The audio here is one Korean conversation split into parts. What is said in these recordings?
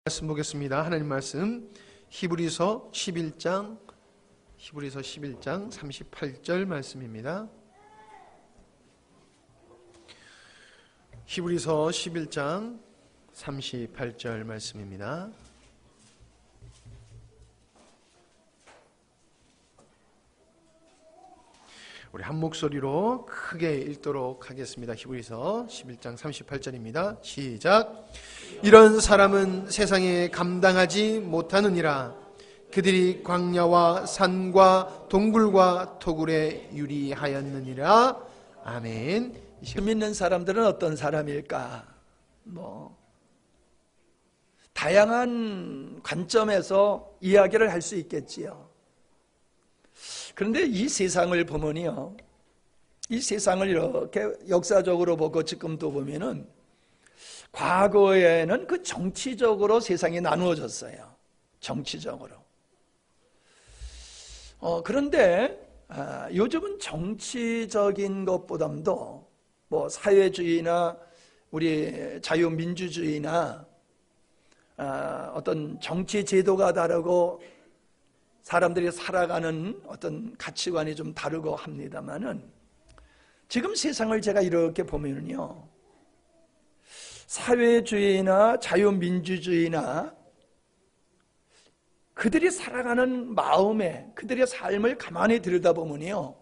말씀 보겠습니다. 하나님 말씀 히브리서 11장 38절 말씀입니다. 히브리서 11장 38절 말씀입니다. 우리 한 목소리로 크게 읽도록 하겠습니다. 히브리서 11장 38절입니다. 시작. 이런 사람은 세상에 감당하지 못하느니라. 그들이 광야와 산과 동굴과 토굴에 유리하였느니라. 아멘. 믿는 사람들은 어떤 사람일까? 다양한 관점에서 이야기를 할 수 있겠지요. 그런데 이 세상을 보면요, 이 세상을 이렇게 역사적으로 보고 지금도 보면은 과거에는 그 정치적으로 세상이 나누어졌어요. 정치적으로. 그런데 요즘은 정치적인 것보다도 사회주의나 우리 자유민주주의나 어떤 정치 제도가 다르고 사람들이 살아가는 어떤 가치관이 좀 다르고 합니다만은 지금 세상을 제가 이렇게 보면은요, 사회주의나 자유민주주의나 그들이 살아가는 마음에 그들의 삶을 가만히 들여다보면요,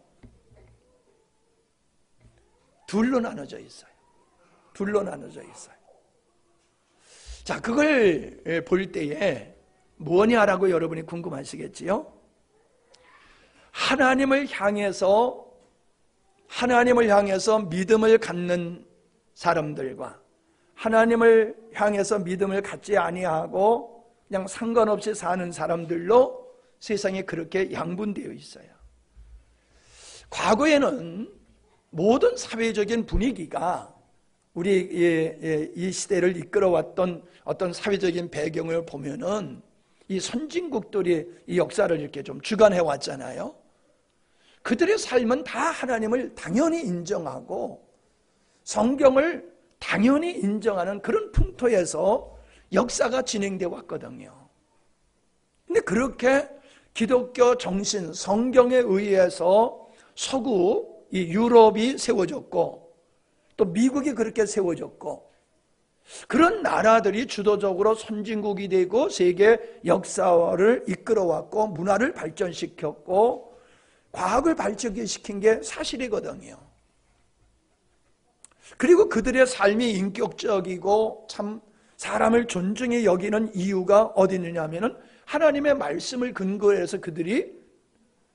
둘로 나눠져 있어요. 둘로 나눠져 있어요. 자, 그걸 볼 때에 뭐냐라고 여러분이 궁금하시겠지요? 하나님을 향해서 믿음을 갖는 사람들과 하나님을 향해서 믿음을 갖지 아니하고 그냥 상관없이 사는 사람들로 세상에 그렇게 양분되어 있어요. 과거에는 모든 사회적인 분위기가 우리 이 시대를 이끌어왔던 어떤 사회적인 배경을 보면은 이 선진국들이 이 역사를 이렇게 좀 주관해 왔잖아요. 그들의 삶은 다 하나님을 당연히 인정하고 성경을 당연히 인정하는 그런 풍토에서 역사가 진행되어 왔거든요. 근데 그렇게 기독교 정신, 성경에 의해서 서구 이 유럽이 세워졌고 또 미국이 그렇게 세워졌고 그런 나라들이 주도적으로 선진국이 되고 세계 역사를 이끌어왔고 문화를 발전시켰고 과학을 발전시킨 게 사실이거든요. 그리고 그들의 삶이 인격적이고 참 사람을 존중히 여기는 이유가 어디 있느냐면은 하나님의 말씀을 근거로 해서 그들이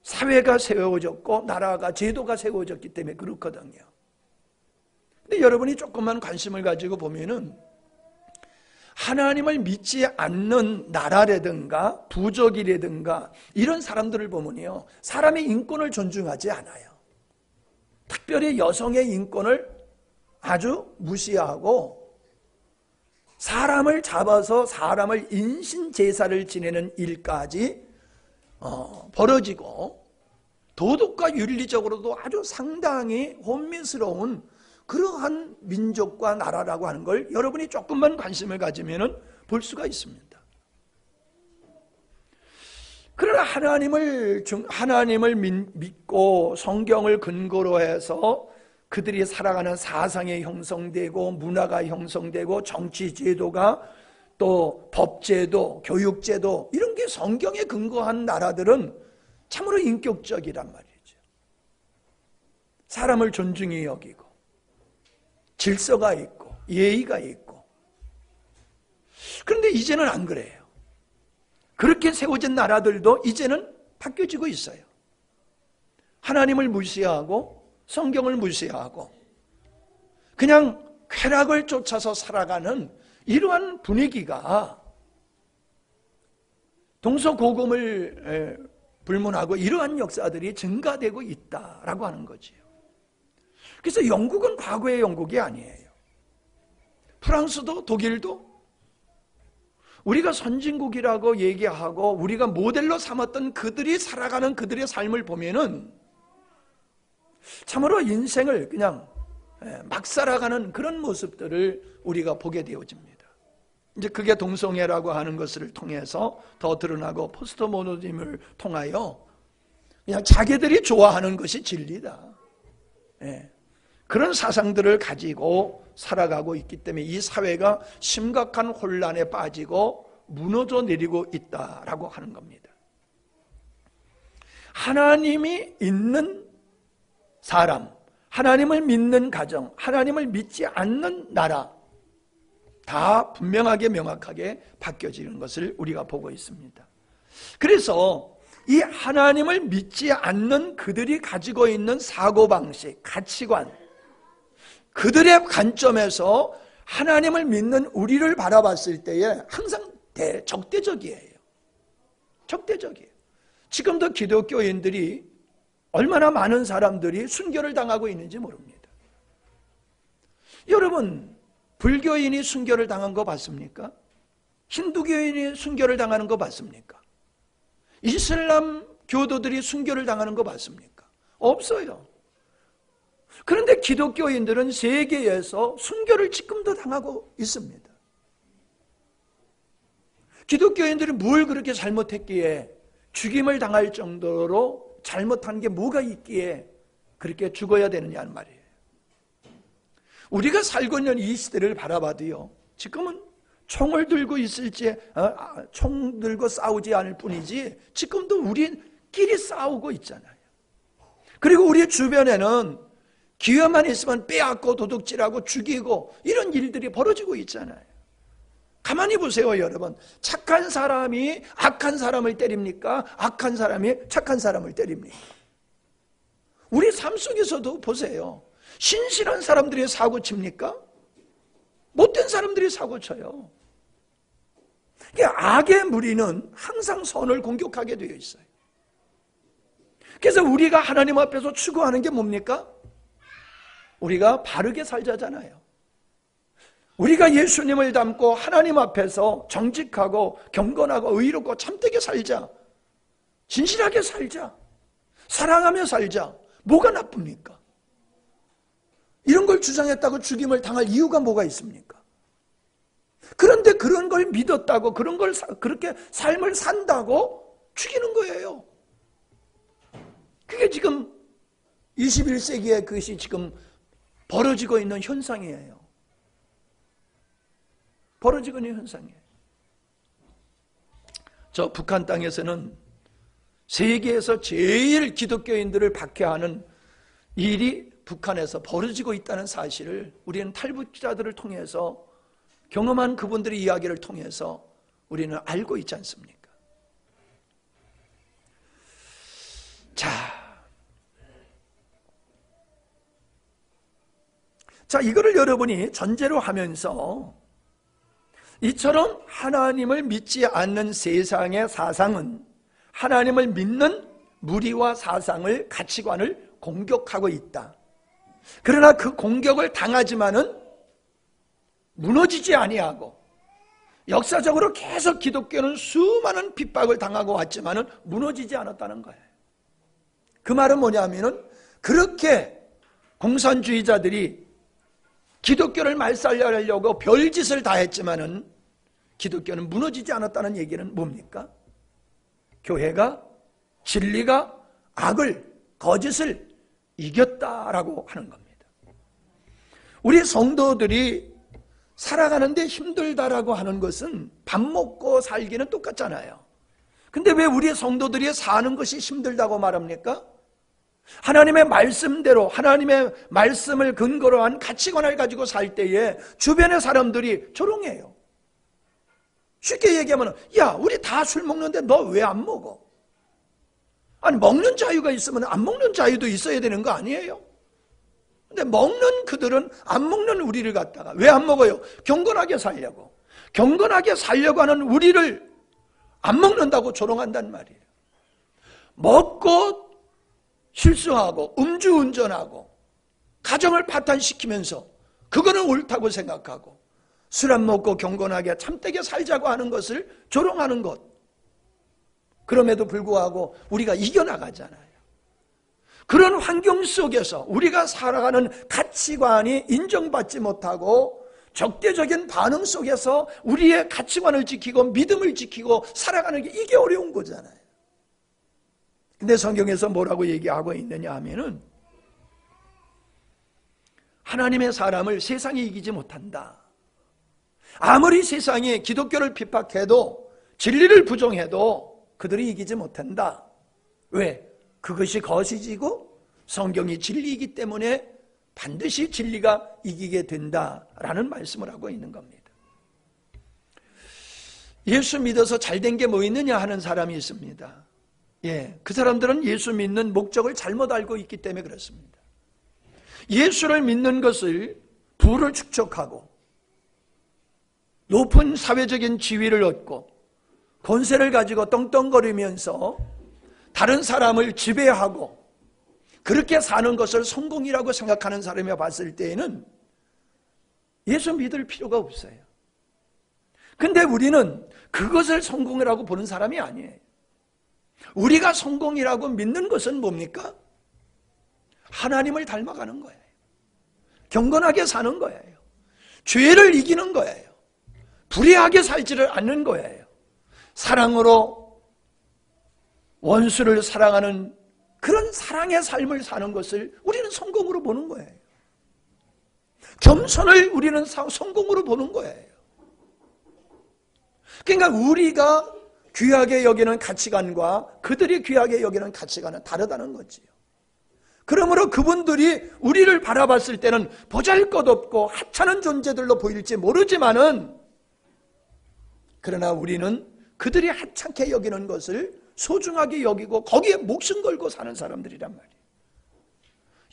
사회가 세워졌고 나라가 제도가 세워졌기 때문에 그렇거든요. 근데 여러분이 조금만 관심을 가지고 보면은 하나님을 믿지 않는 나라라든가 부족이라든가 이런 사람들을 보면요, 사람의 인권을 존중하지 않아요. 특별히 여성의 인권을 아주 무시하고 사람을 잡아서 사람을 인신제사를 지내는 일까지 벌어지고 도덕과 윤리적으로도 아주 상당히 혼미스러운 그러한 민족과 나라라고 하는 걸 여러분이 조금만 관심을 가지면 볼 수가 있습니다. 그러나 하나님을 믿고 성경을 근거로 해서 그들이 살아가는 사상이 형성되고 문화가 형성되고 정치 제도가 또 법제도, 교육제도 이런 게 성경에 근거한 나라들은 참으로 인격적이란 말이죠. 사람을 존중히 여기고 질서가 있고 예의가 있고. 그런데 이제는 안 그래요. 그렇게 세워진 나라들도 이제는 바뀌어지고 있어요. 하나님을 무시하고 성경을 무시하고 그냥 쾌락을 쫓아서 살아가는 이러한 분위기가 동서고금을 불문하고 이러한 역사들이 증가되고 있다라고 하는 거지요. 그래서 영국은 과거의 영국이 아니에요. 프랑스도 독일도 우리가 선진국이라고 얘기하고 우리가 모델로 삼았던 그들이 살아가는 그들의 삶을 보면은 참으로 인생을 그냥 막 살아가는 그런 모습들을 우리가 보게 되어집니다. 이제 그게 동성애라고 하는 것을 통해서 더 드러나고 포스트모더니즘을 통하여 그냥 자기들이 좋아하는 것이 진리다. 예. 그런 사상들을 가지고 살아가고 있기 때문에 이 사회가 심각한 혼란에 빠지고 무너져 내리고 있다라고 하는 겁니다. 하나님이 있는 사람, 하나님을 믿는 가정, 하나님을 믿지 않는 나라 다 분명하게 명확하게 바뀌어지는 것을 우리가 보고 있습니다. 그래서 이 하나님을 믿지 않는 그들이 가지고 있는 사고방식, 가치관, 그들의 관점에서 하나님을 믿는 우리를 바라봤을 때에 항상 적대적이에요. 적대적이에요. 지금도 기독교인들이 얼마나 많은 사람들이 순교를 당하고 있는지 모릅니다. 여러분, 불교인이 순교를 당한 거 봤습니까? 힌두교인이 순교를 당하는 거 봤습니까? 이슬람 교도들이 순교를 당하는 거 봤습니까? 없어요. 그런데 기독교인들은 세계에서 순교를 지금도 당하고 있습니다. 기독교인들이 뭘 그렇게 잘못했기에 죽임을 당할 정도로 잘못한 게 뭐가 있기에 그렇게 죽어야 되느냐는 말이에요. 우리가 살고 있는 이 시대를 바라봐도요, 지금은 총을 들고 있을지 총 들고 싸우지 않을 뿐이지 지금도 우리끼리 싸우고 있잖아요. 그리고 우리 주변에는 기회만 있으면 빼앗고 도둑질하고 죽이고 이런 일들이 벌어지고 있잖아요. 가만히 보세요, 여러분. 착한 사람이 악한 사람을 때립니까? 악한 사람이 착한 사람을 때립니까? 우리 삶 속에서도 보세요. 신실한 사람들이 사고 칩니까? 못된 사람들이 사고 쳐요. 악의 무리는 항상 선을 공격하게 되어 있어요. 그래서 우리가 하나님 앞에서 추구하는 게 뭡니까? 우리가 바르게 살자잖아요. 우리가 예수님을 닮고 하나님 앞에서 정직하고 경건하고 의롭고 참되게 살자. 진실하게 살자. 사랑하며 살자. 뭐가 나쁩니까? 이런 걸 주장했다고 죽임을 당할 이유가 뭐가 있습니까? 그런데 그런 걸 믿었다고, 그런 걸 그렇게 삶을 산다고 죽이는 거예요. 그게 지금 21세기에 그것이 지금 벌어지고 있는 현상이에요. 벌어지고 있는 현상이에요. 저 북한 땅에서는 세계에서 제일 기독교인들을 박해하는 일이 북한에서 벌어지고 있다는 사실을 우리는 탈북자들을 통해서 경험한 그분들의 이야기를 통해서 우리는 알고 있지 않습니까? 자, 이거를 여러분이 전제로 하면서 이처럼 하나님을 믿지 않는 세상의 사상은 하나님을 믿는 무리와 사상을, 가치관을 공격하고 있다. 그러나 그 공격을 당하지만은 무너지지 아니하고 역사적으로 계속 기독교는 수많은 핍박을 당하고 왔지만은 무너지지 않았다는 거예요. 그 말은 뭐냐면은 그렇게 공산주의자들이 기독교를 말살하려고 별짓을 다 했지만은 기독교는 무너지지 않았다는 얘기는 뭡니까? 교회가 진리가 악을, 거짓을 이겼다라고 하는 겁니다. 우리 성도들이 살아가는데 힘들다라고 하는 것은 밥 먹고 살기는 똑같잖아요. 근데 왜 우리 성도들이 사는 것이 힘들다고 말합니까? 하나님의 말씀대로, 하나님의 말씀을 근거로 한 가치관을 가지고 살 때에 주변의 사람들이 조롱해요. 쉽게 얘기하면, 야, 우리 다 술 먹는데 너 왜 안 먹어? 아니, 먹는 자유가 있으면 안 먹는 자유도 있어야 되는 거 아니에요? 근데 먹는 그들은 안 먹는 우리를 갖다가 왜 안 먹어요? 경건하게 살려고. 경건하게 살려고 하는 우리를 안 먹는다고 조롱한단 말이에요. 먹고 실수하고 음주운전하고 가정을 파탄시키면서 그거는 옳다고 생각하고 술 안 먹고 경건하게 참되게 살자고 하는 것을 조롱하는 것. 그럼에도 불구하고 우리가 이겨나가잖아요. 그런 환경 속에서 우리가 살아가는 가치관이 인정받지 못하고 적대적인 반응 속에서 우리의 가치관을 지키고 믿음을 지키고 살아가는 게 이게 어려운 거잖아요. 근데 성경에서 뭐라고 얘기하고 있느냐 하면은 하나님의 사람을 세상이 이기지 못한다. 아무리 세상이 기독교를 핍박해도 진리를 부정해도 그들이 이기지 못한다. 왜? 그것이 거짓이고 성경이 진리이기 때문에 반드시 진리가 이기게 된다라는 말씀을 하고 있는 겁니다. 예수 믿어서 잘된 게 뭐 있느냐 하는 사람이 있습니다. 그 사람들은 예수 믿는 목적을 잘못 알고 있기 때문에 그렇습니다. 예수를 믿는 것을 부를 축적하고 높은 사회적인 지위를 얻고 권세를 가지고 떵떵거리면서 다른 사람을 지배하고 그렇게 사는 것을 성공이라고 생각하는 사람이 봤을 때에는 예수 믿을 필요가 없어요. 근데 우리는 그것을 성공이라고 보는 사람이 아니에요. 우리가 성공이라고 믿는 것은 뭡니까? 하나님을 닮아가는 거예요. 경건하게 사는 거예요. 죄를 이기는 거예요. 불의하게 살지를 않는 거예요. 사랑으로 원수를 사랑하는 그런 사랑의 삶을 사는 것을 우리는 성공으로 보는 거예요. 겸손을 우리는 성공으로 보는 거예요. 그러니까 우리가 귀하게 여기는 가치관과 그들이 귀하게 여기는 가치관은 다르다는 거지요. 그러므로 그분들이 우리를 바라봤을 때는 보잘것없고 하찮은 존재들로 보일지 모르지만은 그러나 우리는 그들이 하찮게 여기는 것을 소중하게 여기고 거기에 목숨 걸고 사는 사람들이란 말이에요.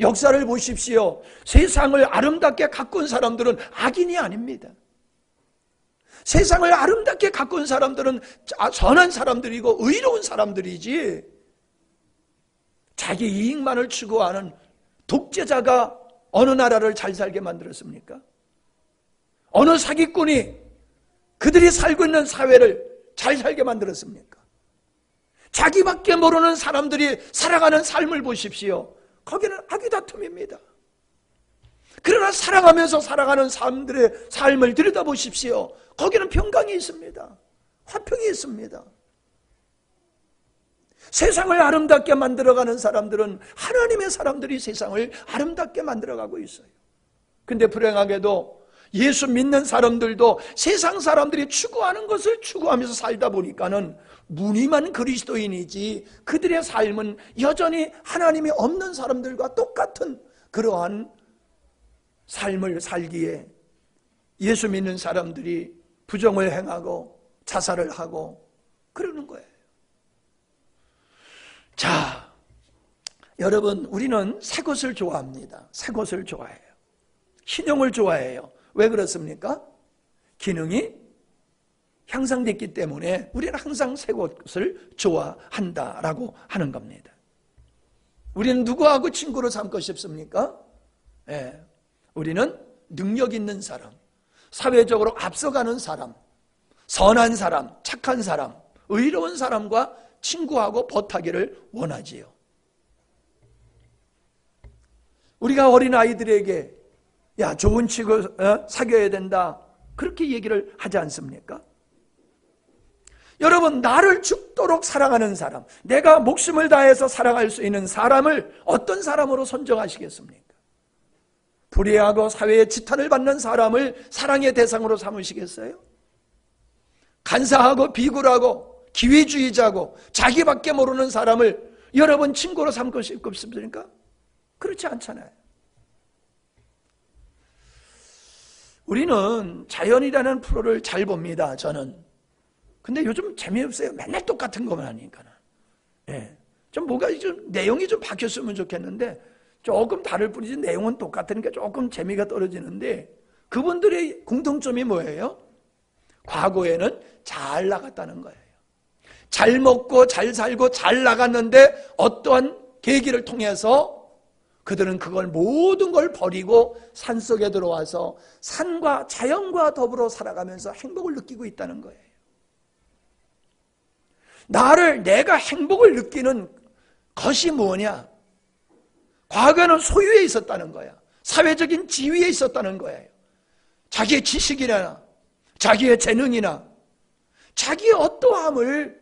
역사를 보십시오. 세상을 아름답게 가꾼 사람들은 악인이 아닙니다. 세상을 아름답게 가꾼 사람들은 선한 사람들이고 의로운 사람들이지, 자기 이익만을 추구하는 독재자가 어느 나라를 잘 살게 만들었습니까? 어느 사기꾼이 그들이 살고 있는 사회를 잘 살게 만들었습니까? 자기밖에 모르는 사람들이 살아가는 삶을 보십시오. 거기는 악의다툼입니다. 그러나 사랑하면서 살아가는 사람들의 삶을 들여다보십시오. 거기는 평강이 있습니다. 화평이 있습니다. 세상을 아름답게 만들어가는 사람들은 하나님의 사람들이 세상을 아름답게 만들어가고 있어요. 근데 불행하게도 예수 믿는 사람들도 세상 사람들이 추구하는 것을 추구하면서 살다 보니까는 무늬만 그리스도인이지 그들의 삶은 여전히 하나님이 없는 사람들과 똑같은 그러한 삶을 살기에 예수 믿는 사람들이 부정을 행하고 자살을 하고 그러는 거예요. 자, 여러분, 우리는 새 것을 좋아합니다. 새 것을 좋아해요. 신용을 좋아해요. 왜 그렇습니까? 기능이 향상됐기 때문에 우리는 항상 새 것을 좋아한다라고 하는 겁니다. 우리는 누구하고 친구로 삼고 싶습니까? 우리는 능력 있는 사람, 사회적으로 앞서가는 사람, 선한 사람, 착한 사람, 의로운 사람과 친구하고 벗하기를 원하지요. 우리가 어린아이들에게 야, 좋은 친구 사귀어야 된다, 그렇게 얘기를 하지 않습니까? 여러분, 나를 죽도록 사랑하는 사람, 내가 목숨을 다해서 사랑할 수 있는 사람을 어떤 사람으로 선정하시겠습니까? 불의하고 사회의 지탄을 받는 사람을 사랑의 대상으로 삼으시겠어요? 간사하고 비굴하고 기회주의자고 자기밖에 모르는 사람을 여러분 친구로 삼고 싶습니까? 그렇지 않잖아요. 우리는 자연이라는 프로를 잘 봅니다, 저는. 근데 요즘 재미없어요. 맨날 똑같은 것만 하니까는. 좀 뭐가 좀 내용이 좀 바뀌었으면 좋겠는데 조금 다를 뿐이지 내용은 똑같으니까 조금 재미가 떨어지는데, 그분들의 공통점이 뭐예요? 과거에는 잘 나갔다는 거예요. 잘 먹고 잘 살고 잘 나갔는데 어떠한 계기를 통해서 그들은 그걸 모든 걸 버리고 산속에 들어와서 산과 자연과 더불어 살아가면서 행복을 느끼고 있다는 거예요. 내가 행복을 느끼는 것이 뭐냐? 과거에는 소유에 있었다는 거야. 사회적인 지위에 있었다는 거예요. 자기의 지식이나 자기의 재능이나 자기의 어떠함을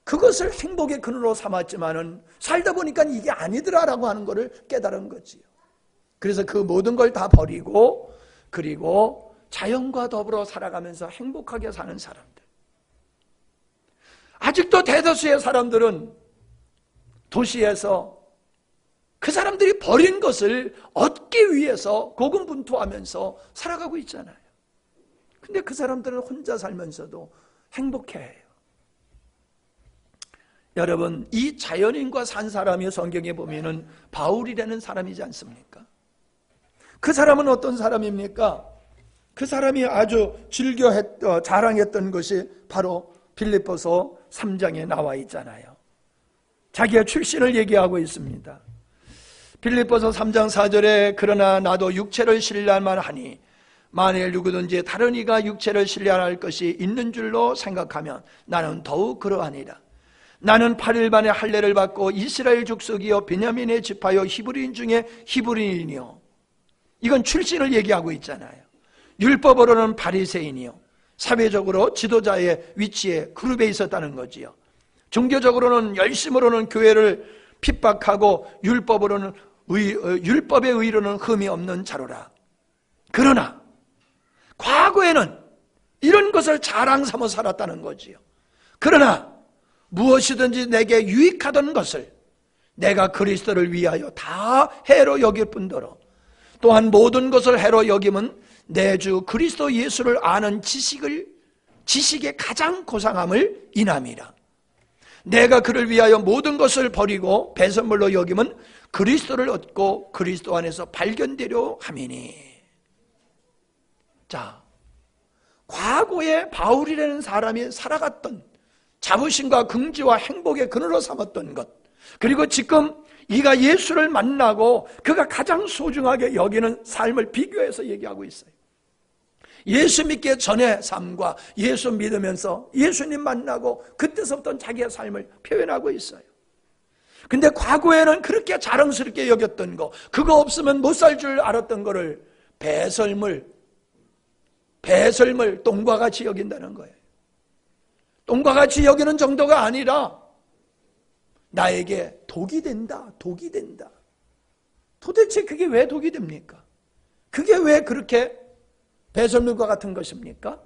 그것을 행복의 근원으로 삼았지만은 살다 보니까 이게 아니더라라고 하는 것을 깨달은 거지요. 그래서 그 모든 걸 다 버리고 그리고 자연과 더불어 살아가면서 행복하게 사는 사람들. 아직도 대다수의 사람들은 도시에서 그 사람들이 버린 것을 얻기 위해서 고군분투하면서 살아가고 있잖아요. 근데 그 사람들은 혼자 살면서도 행복해해요. 여러분, 이 자연인과 산 사람이 성경에 보면은 바울이라는 사람이지 않습니까? 그 사람은 어떤 사람입니까? 그 사람이 아주 자랑했던 것이 바로 빌립보서 3장에 나와 있잖아요. 자기의 출신을 얘기하고 있습니다. 빌립보서 3장 4절에 그러나 나도 육체를 신뢰할만 하니 만일 누구든지 다른 이가 육체를 신뢰할 것이 있는 줄로 생각하면 나는 더욱 그러하니라. 나는 8일 만에 할례를 받고 이스라엘 족속이요 베냐민의 지파요 히브리인 중에 히브리인이요. 이건 출신을 얘기하고 있잖아요. 율법으로는 바리새인이요. 사회적으로 지도자의 위치에 그룹에 있었다는 거지요. 종교적으로는 열심으로는 교회를 핍박하고 율법의 의로는 흠이 없는 자로라. 그러나 과거에는 이런 것을 자랑 삼아 살았다는 거지요. 그러나 무엇이든지 내게 유익하던 것을 내가 그리스도를 위하여 다 해로 여길 뿐더러 또한 모든 것을 해로 여김은 내 주 그리스도 예수를 아는 지식의 가장 고상함을 인함이라. 내가 그를 위하여 모든 것을 버리고 배설물로 여김은 그리스도를 얻고 그리스도 안에서 발견되려 함이니. 자, 과거에 바울이라는 사람이 살아갔던 자부심과 긍지와 행복의 근원으로 삼았던 것, 그리고 지금 이가 예수를 만나고 그가 가장 소중하게 여기는 삶을 비교해서 얘기하고 있어요. 예수 믿기 전의 삶과 예수 믿으면서 예수님 만나고 그때서부터 자기의 삶을 표현하고 있어요. 근데 과거에는 그렇게 자랑스럽게 여겼던 거, 그거 없으면 못 살 줄 알았던 거를 배설물, 똥과 같이 여긴다는 거예요. 똥과 같이 여기는 정도가 아니라 나에게 독이 된다. 도대체 그게 왜 독이 됩니까? 그게 왜 그렇게 배설물과 같은 것입니까?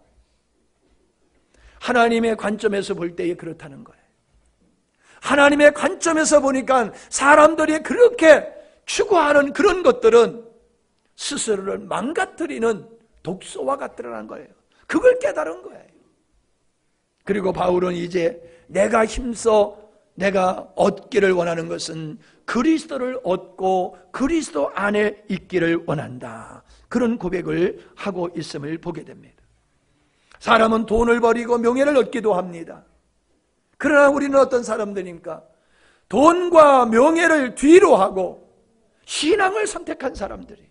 하나님의 관점에서 볼 때에 그렇다는 거예요. 하나님의 관점에서 보니까 사람들이 그렇게 추구하는 그런 것들은 스스로를 망가뜨리는 독소와 같더라는 거예요. 그걸 깨달은 거예요. 그리고 바울은 이제 내가 힘써 내가 얻기를 원하는 것은 그리스도를 얻고 그리스도 안에 있기를 원한다. 그런 고백을 하고 있음을 보게 됩니다. 사람은 돈을 버리고 명예를 얻기도 합니다. 그러나 우리는 어떤 사람들입니까? 돈과 명예를 뒤로 하고 신앙을 선택한 사람들이,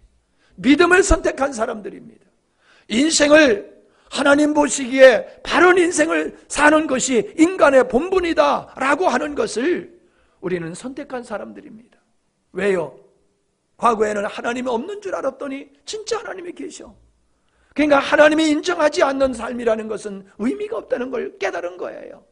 믿음을 선택한 사람들입니다. 인생을 하나님 보시기에 바른 인생을 사는 것이 인간의 본분이다 라고 하는 것을 우리는 선택한 사람들입니다. 왜요? 과거에는 하나님이 없는 줄 알았더니 진짜 하나님이 계셔. 그러니까 하나님이 인정하지 않는 삶이라는 것은 의미가 없다는 걸 깨달은 거예요.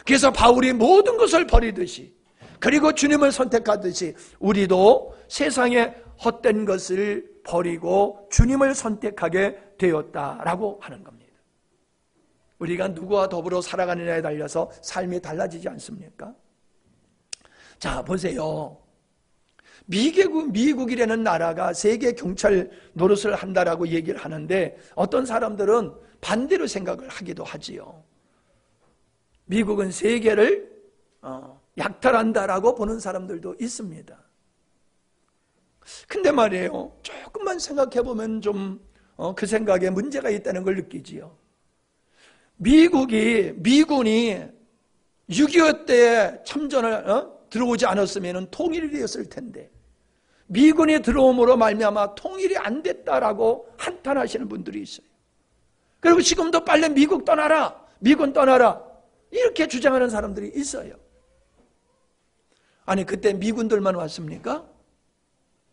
그래서 바울이 모든 것을 버리듯이, 그리고 주님을 선택하듯이 우리도 세상의 헛된 것을 버리고 주님을 선택하게 되었다라고 하는 겁니다. 우리가 누구와 더불어 살아가느냐에 달려서 삶이 달라지지 않습니까? 자, 보세요. 미국이라는 나라가 세계 경찰 노릇을 한다라고 얘기를 하는데 어떤 사람들은 반대로 생각을 하기도 하지요. 미국은 세계를 약탈한다라고 보는 사람들도 있습니다. 근데 말이에요, 조금만 생각해보면 좀 그 생각에 문제가 있다는 걸 느끼지요. 미군이 6.25 때 참전을 들어오지 않았으면 통일이 되었을 텐데 미군이 들어옴으로 말미암아 통일이 안 됐다라고 한탄하시는 분들이 있어요. 그리고 지금도 빨리 미국 떠나라, 미군 떠나라 이렇게 주장하는 사람들이 있어요. 아니 그때 미군들만 왔습니까?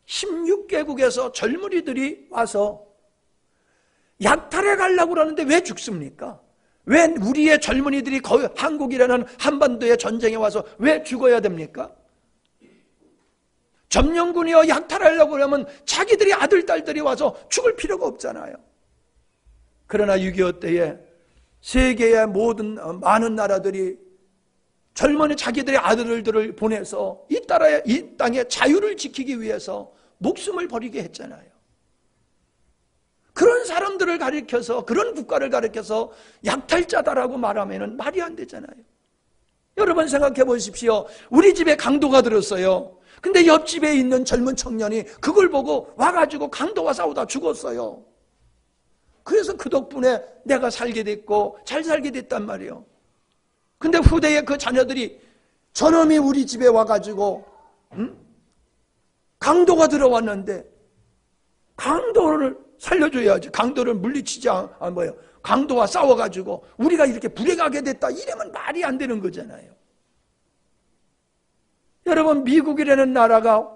16개국에서 젊은이들이 와서 약탈해 가려고 그러는데 왜 죽습니까? 왜 우리의 젊은이들이 거의 한국이라는 한반도의 전쟁에 와서 왜 죽어야 됩니까? 점령군이요 약탈하려고 그러면 자기들이 아들, 딸들이 와서 죽을 필요가 없잖아요. 그러나 6.25 때에 세계의 모든 많은 나라들이 젊은이 자기들의 아들들을 보내서 이 땅의 자유를 지키기 위해서 목숨을 버리게 했잖아요. 그런 사람들을 가리켜서, 그런 국가를 가리켜서 약탈자다라고 말하면 말이 안 되잖아요. 여러분 생각해 보십시오. 우리 집에 강도가 들었어요. 근데 옆집에 있는 젊은 청년이 그걸 보고 와가지고 강도와 싸우다 죽었어요. 그래서 그 덕분에 내가 살게 됐고 잘 살게 됐단 말이에요. 근데 후대에 그 자녀들이 저놈이 우리 집에 와가지고 강도가 들어왔는데 강도를 살려줘야지. 강도를 물리치지 뭐예요. 강도와 싸워가지고 우리가 이렇게 불행하게 됐다. 이러면 말이 안 되는 거잖아요. 여러분 미국이라는 나라가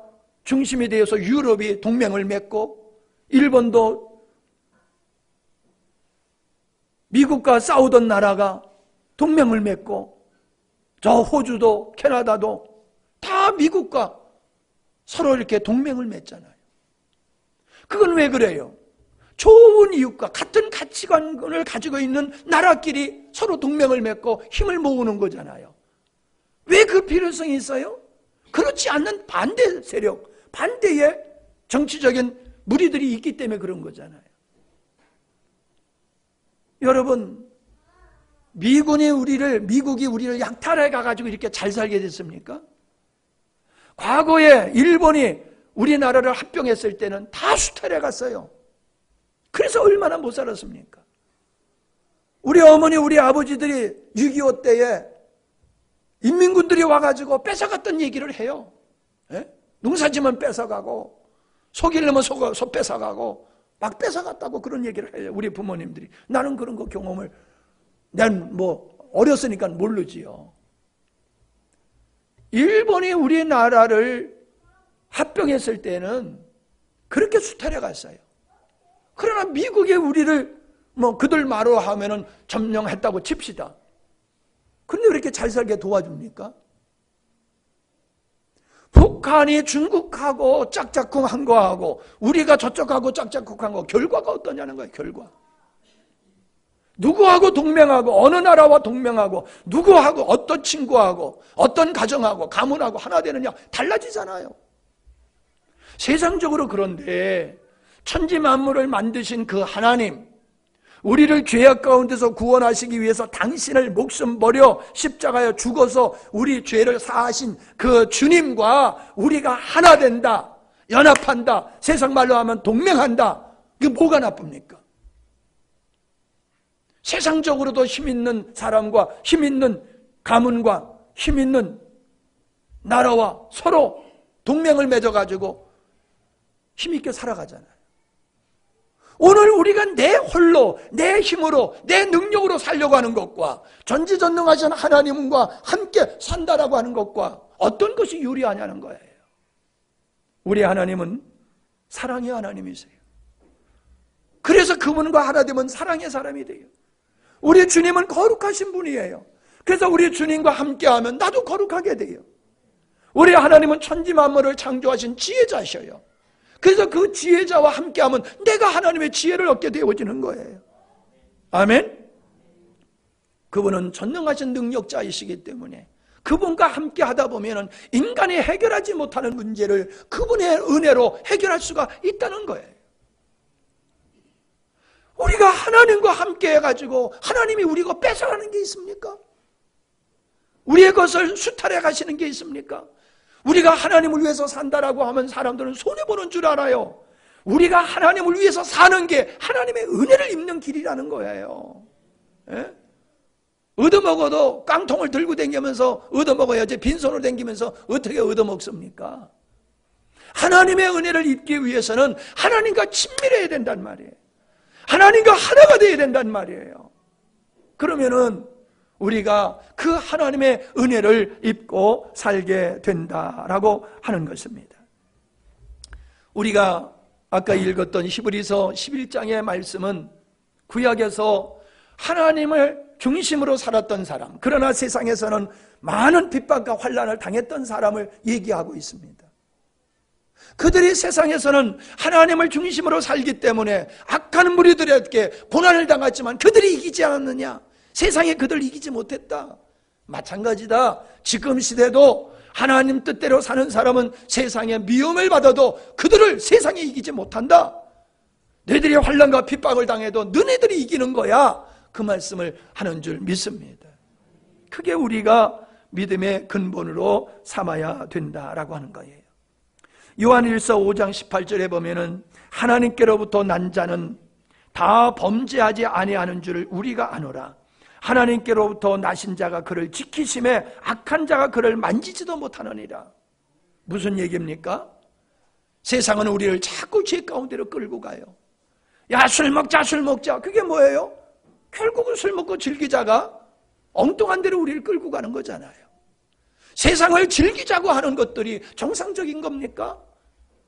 중심이 되어서 유럽이 동맹을 맺고 일본도 미국과 싸우던 나라가 동맹을 맺고 저 호주도 캐나다도 다 미국과 서로 이렇게 동맹을 맺잖아요. 그건 왜 그래요? 좋은 이웃과 같은 가치관을 가지고 있는 나라끼리 서로 동맹을 맺고 힘을 모으는 거잖아요. 왜 그 필요성이 있어요? 그렇지 않는 반대 세력, 반대의 정치적인 무리들이 있기 때문에 그런 거잖아요. 여러분, 미국이 우리를 약탈해 가가지고 이렇게 잘 살게 됐습니까? 과거에 일본이 우리나라를 합병했을 때는 다 수탈해 갔어요. 그래서 얼마나 못 살았습니까? 우리 어머니, 우리 아버지들이 6.25 때에 인민군들이 와가지고 뺏어갔던 얘기를 해요. 예? 농사지면 뺏어가고, 속이려면 소 뺏어가고, 막 뺏어갔다고 그런 얘기를 해요. 우리 부모님들이. 나는 그런 거 경험을, 난 어렸으니까 모르지요. 일본이 우리나라를 합병했을 때는 그렇게 수탈해 갔어요. 그러나 미국이 우리를 그들 말로 하면은 점령했다고 칩시다. 근데 왜 이렇게 잘 살게 도와줍니까? 북한이 중국하고 짝짝꿍한 거하고 우리가 저쪽하고 짝짝꿍한 거 결과가 어떠냐는 거예요. 결과. 누구하고 동맹하고 어느 나라와 동맹하고 누구하고 어떤 친구하고 어떤 가정하고 가문하고 하나 되느냐 달라지잖아요. 세상적으로 그런데 천지 만물을 만드신 그 하나님, 우리를 죄악 가운데서 구원하시기 위해서 당신을 목숨 버려 십자가에 죽어서 우리 죄를 사하신 그 주님과 우리가 하나 된다, 연합한다, 세상 말로 하면 동맹한다. 이게 뭐가 나쁩니까? 세상적으로도 힘 있는 사람과 힘 있는 가문과 힘 있는 나라와 서로 동맹을 맺어가지고 힘있게 살아가잖아요. 오늘 우리가 내 홀로, 내 힘으로, 내 능력으로 살려고 하는 것과 전지전능하신 하나님과 함께 산다라고 하는 것과 어떤 것이 유리하냐는 거예요. 우리 하나님은 사랑의 하나님이세요. 그래서 그분과 하나 되면 사랑의 사람이 돼요. 우리 주님은 거룩하신 분이에요. 그래서 우리 주님과 함께하면 나도 거룩하게 돼요. 우리 하나님은 천지 만물을 창조하신 지혜자셔요. 그래서 그 지혜자와 함께하면 내가 하나님의 지혜를 얻게 되어지는 거예요. 아멘? 그분은 전능하신 능력자이시기 때문에 그분과 함께 하다 보면 인간이 해결하지 못하는 문제를 그분의 은혜로 해결할 수가 있다는 거예요. 우리가 하나님과 함께 해가지고 하나님이 우리 거 뺏어가는 게 있습니까? 우리의 것을 수탈해 가시는 게 있습니까? 우리가 하나님을 위해서 산다라고 하면 사람들은 손해보는 줄 알아요. 우리가 하나님을 위해서 사는 게 하나님의 은혜를 입는 길이라는 거예요. 예? 얻어먹어도 깡통을 들고 다니면서 얻어먹어야지 빈손으로 다니면서 어떻게 얻어먹습니까? 하나님의 은혜를 입기 위해서는 하나님과 친밀해야 된단 말이에요. 하나님과 하나가 되어야 된단 말이에요. 그러면은 우리가 그 하나님의 은혜를 입고 살게 된다라고 하는 것입니다. 우리가 아까 읽었던 히브리서 11장의 말씀은 구약에서 하나님을 중심으로 살았던 사람, 그러나 세상에서는 많은 핍박과 환난을 당했던 사람을 얘기하고 있습니다. 그들이 세상에서는 하나님을 중심으로 살기 때문에 악한 무리들에게 고난을 당했지만 그들이 이기지 않았느냐? 세상에 그들 이기지 못했다. 마찬가지다. 지금 시대도 하나님 뜻대로 사는 사람은 세상에 미움을 받아도 그들을 세상에 이기지 못한다. 너희들이 환난과 핍박을 당해도 너희들이 이기는 거야. 그 말씀을 하는 줄 믿습니다. 그게 우리가 믿음의 근본으로 삼아야 된다라고 하는 거예요. 요한일서 5장 18절에 보면은 하나님께로부터 난 자는 다 범죄하지 아니하는 줄 우리가 아노라. 하나님께로부터 나신 자가 그를 지키심에 악한 자가 그를 만지지도 못하느니라. 무슨 얘기입니까? 세상은 우리를 자꾸 죄 가운데로 끌고 가요. 야, 술 먹자, 술 먹자. 그게 뭐예요? 결국은 술 먹고 즐기자가 엉뚱한 데로 우리를 끌고 가는 거잖아요. 세상을 즐기자고 하는 것들이 정상적인 겁니까?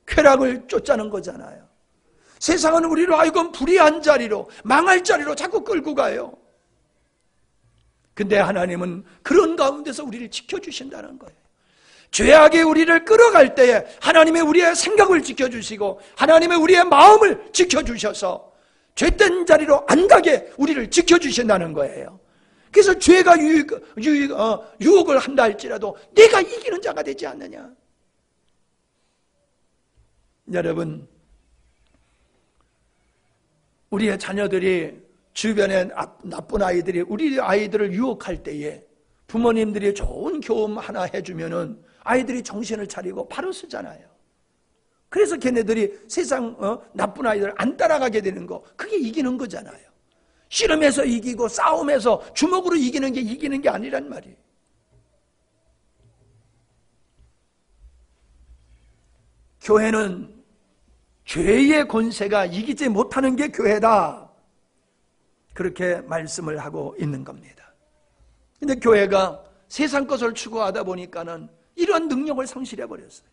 쾌락을 쫓자는 거잖아요. 세상은 우리를 하여금 불의한 자리로, 망할 자리로 자꾸 끌고 가요. 근데 하나님은 그런 가운데서 우리를 지켜주신다는 거예요. 죄악에 우리를 끌어갈 때에 하나님의 우리의 생각을 지켜주시고 하나님의 우리의 마음을 지켜주셔서 죄된 자리로 안 가게 우리를 지켜주신다는 거예요. 그래서 죄가 유혹을 한다 할지라도 내가 이기는 자가 되지 않느냐. 여러분, 우리의 자녀들이 주변에 나쁜 아이들이 우리 아이들을 유혹할 때에 부모님들이 좋은 교훈 하나 해주면은 아이들이 정신을 차리고 바로 쓰잖아요. 그래서 걔네들이 세상 나쁜 아이들 안 따라가게 되는 거, 그게 이기는 거잖아요. 씨름해서 이기고 싸움에서 주먹으로 이기는 게 아니란 말이에요. 교회는 죄의 권세가 이기지 못하는 게 교회다. 그렇게 말씀을 하고 있는 겁니다. 근데 교회가 세상 것을 추구하다 보니까는 이런 능력을 상실해버렸어요.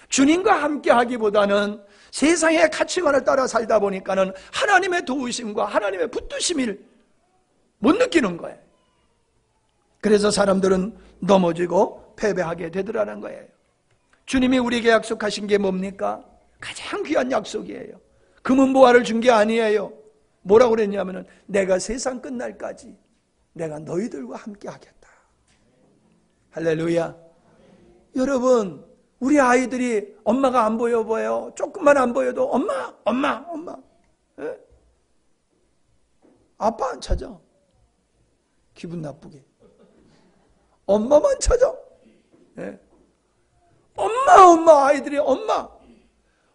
주님과 함께 하기보다는 세상의 가치관을 따라 살다 보니까는 하나님의 도우심과 하나님의 붙드심을 못 느끼는 거예요. 그래서 사람들은 넘어지고 패배하게 되더라는 거예요. 주님이 우리에게 약속하신 게 뭡니까? 가장 귀한 약속이에요. 금은 보화를 준 게 아니에요. 뭐라고 그랬냐면은 내가 세상 끝날까지 내가 너희들과 함께 하겠다. 할렐루야. 여러분, 우리 아이들이 엄마가 안 보여요. 조금만 안 보여도 엄마. 예? 아빠 안 찾아. 기분 나쁘게. 엄마만 찾아. 예? 엄마 아이들이 엄마.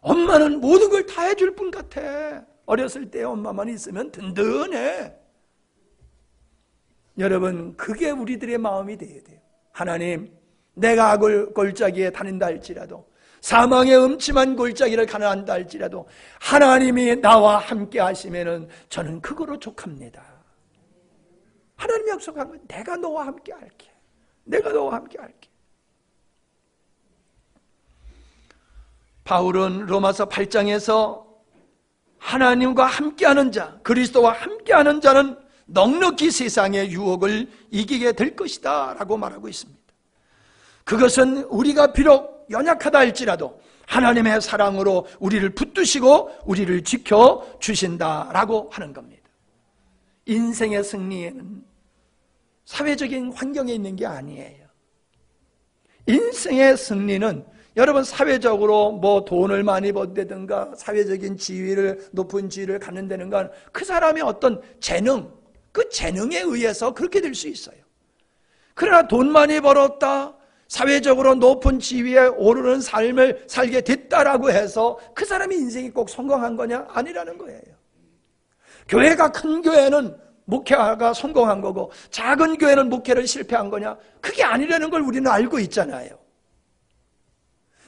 엄마는 모든 걸 다 해줄 분 같아. 어렸을 때 엄마만 있으면 든든해. 여러분, 그게 우리들의 마음이 돼야 돼요. 하나님, 내가 악을 골짜기에 다닌다 할지라도, 사망의 음침한 골짜기를 가난한다 할지라도 하나님이 나와 함께 하시면은 저는 그거로 족합니다. 하나님이 약속한 건 내가 너와 함께 할게. 내가 너와 함께 할게. 바울은 로마서 8장에서 하나님과 함께하는 자, 그리스도와 함께하는 자는 넉넉히 세상의 유혹을 이기게 될 것이다 라고 말하고 있습니다. 그것은 우리가 비록 연약하다 할지라도 하나님의 사랑으로 우리를 붙드시고 우리를 지켜주신다라고 하는 겁니다. 인생의 승리에는 사회적인 환경에 있는 게 아니에요. 인생의 승리는 여러분 사회적으로 뭐 돈을 많이 번다든가 사회적인 지위를 높은 지위를 갖는다든가 그 사람의 어떤 재능, 그 재능에 의해서 그렇게 될 수 있어요. 그러나 돈 많이 벌었다, 사회적으로 높은 지위에 오르는 삶을 살게 됐다라고 해서 그 사람이 인생이 꼭 성공한 거냐? 아니라는 거예요. 교회가 큰 교회는 목회가 성공한 거고 작은 교회는 목회를 실패한 거냐? 그게 아니라는 걸 우리는 알고 있잖아요.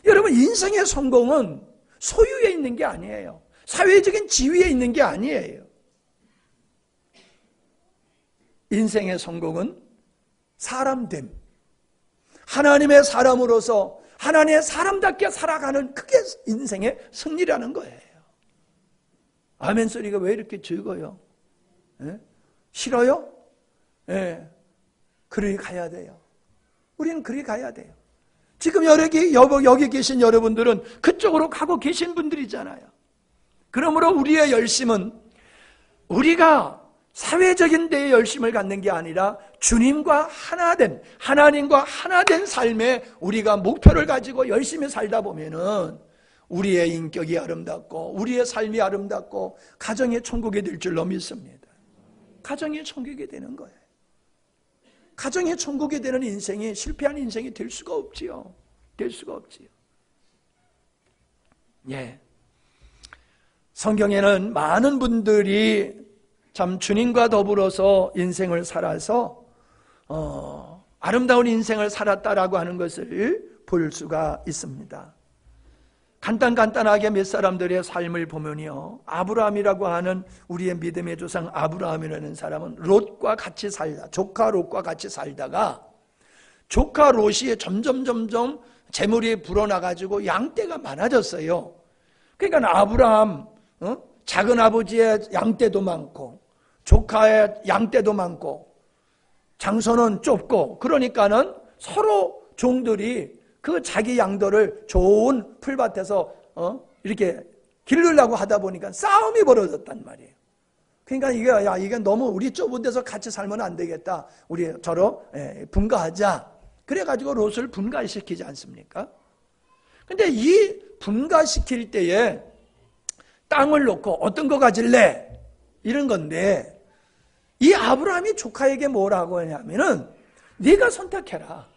여러분, 인생의 성공은 소유에 있는 게 아니에요. 사회적인 지위에 있는 게 아니에요. 인생의 성공은 사람됨, 하나님의 사람으로서 하나님의 사람답게 살아가는 그게 인생의 승리라는 거예요. 아멘 소리가 왜 이렇게 적어요? 예? 싫어요? 예. 그리 가야 돼요. 우리는 그리 가야 돼요. 지금 여기 계신 여러분들은 그쪽으로 가고 계신 분들이잖아요. 그러므로 우리의 열심은 우리가 사회적인 데에 열심을 갖는 게 아니라 주님과 하나된, 하나님과 하나된 삶에 우리가 목표를 가지고 열심히 살다 보면은 우리의 인격이 아름답고 우리의 삶이 아름답고 가정의 천국이 될 줄로 믿습니다. 가정의 천국이 되는 거예요. 가정의 천국이 되는 인생이 실패한 인생이 될 수가 없지요. 될 수가 없지요. 예. 성경에는 많은 분들이 참 주님과 더불어서 인생을 살아서 아름다운 인생을 살았다라고 하는 것을 볼 수가 있습니다. 간단하게 몇 사람들의 삶을 보면요, 아브라함이라고 하는 우리의 믿음의 조상 아브라함이라는 사람은 롯과 같이 조카 롯과 같이 살다가 조카 롯이 점점 재물이 불어나가지고 양떼가 많아졌어요. 그러니까 아브라함 작은 아버지의 양떼도 많고 조카의 양떼도 많고 장소는 좁고, 그러니까는 서로 종들이 그 자기 양들을 좋은 풀밭에서 이렇게 기르려고 하다 보니까 싸움이 벌어졌단 말이에요. 그러니까 이게 너무 우리 좁은 데서 같이 살면 안 되겠다. 우리 저로 분가하자. 그래가지고 롯을 분가시키지 않습니까? 근데 이 분가시킬 때에 땅을 놓고 어떤 거 가질래? 이런 건데, 이 아브라함이 조카에게 뭐라고 하냐면은 네가 선택해라.